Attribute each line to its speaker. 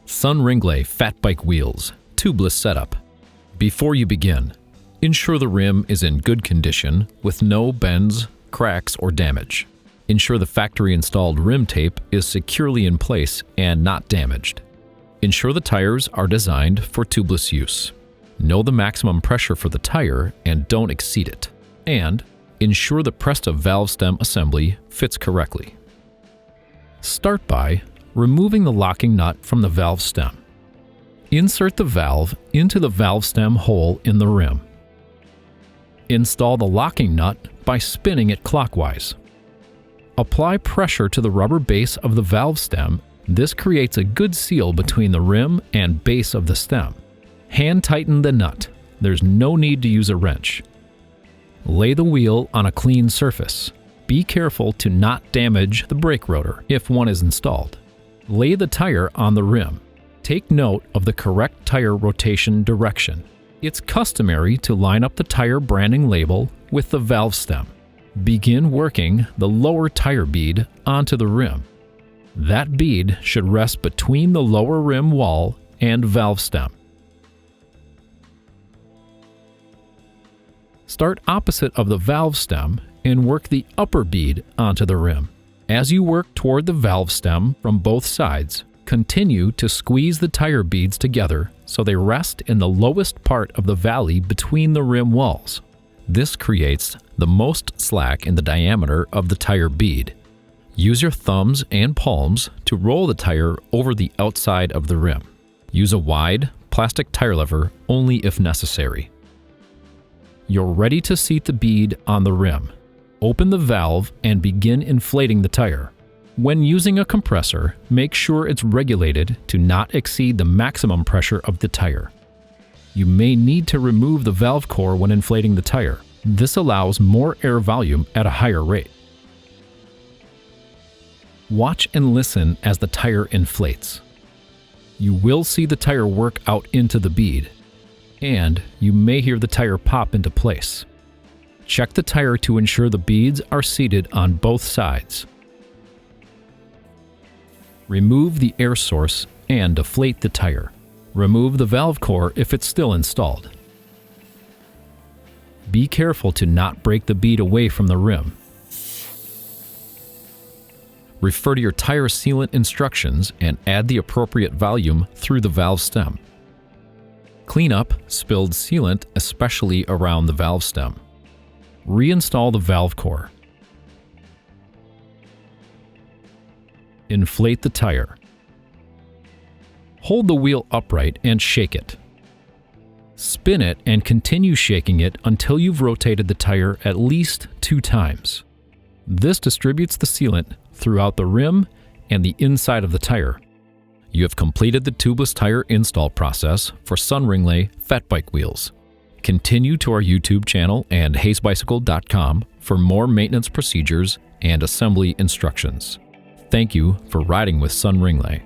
Speaker 1: SunRingle Fat Bike Wheels, Tubeless Setup. Before you begin, ensure the rim is in good condition with no bends, cracks, or damage. Ensure the factory-installed rim tape is securely in place and not damaged. Ensure the tires are designed for tubeless use. Know the maximum pressure for the tire and don't exceed it. And ensure the Presta valve stem assembly fits correctly. Start by removing the locking nut from the valve stem. Insert the valve into the valve stem hole in the rim. Install the locking nut by spinning it clockwise. Apply pressure to the rubber base of the valve stem. This creates a good seal between the rim and base of the stem. Hand tighten the nut. There's no need to use a wrench. Lay the wheel on a clean surface. Be careful to not damage the brake rotor if one is installed. Lay the tire on the rim. Take note of the correct tire rotation direction. It's customary to line up the tire branding label with the valve stem. Begin working the lower tire bead onto the rim. That bead should rest between the lower rim wall and valve stem. Start opposite of the valve stem and work the upper bead onto the rim. As you work toward the valve stem from both sides, continue to squeeze the tire beads together so they rest in the lowest part of the valley between the rim walls. This creates the most slack in the diameter of the tire bead. Use your thumbs and palms to roll the tire over the outside of the rim. Use a wide plastic tire lever only if necessary. You're ready to seat the bead on the rim. Open the valve and begin inflating the tire. When using a compressor, make sure it's regulated to not exceed the maximum pressure of the tire. You may need to remove the valve core when inflating the tire. This allows more air volume at a higher rate. Watch and listen as the tire inflates. You will see the tire work out into the bead, and you may hear the tire pop into place. Check the tire to ensure the beads are seated on both sides. Remove the air source and deflate the tire. Remove the valve core if it's still installed. Be careful to not break the bead away from the rim. Refer to your tire sealant instructions and add the appropriate volume through the valve stem. Clean up spilled sealant, especially around the valve stem. Reinstall the valve core. Inflate the tire. Hold the wheel upright and shake it. Spin it and continue shaking it until you've rotated the tire at least 2 times. This distributes the sealant throughout the rim and the inside of the tire. You have completed the tubeless tire install process for SunRingle Fat Bike Wheels. Continue to our YouTube channel and hazebicycle.com for more maintenance procedures and assembly instructions. Thank you for riding with SunRingle.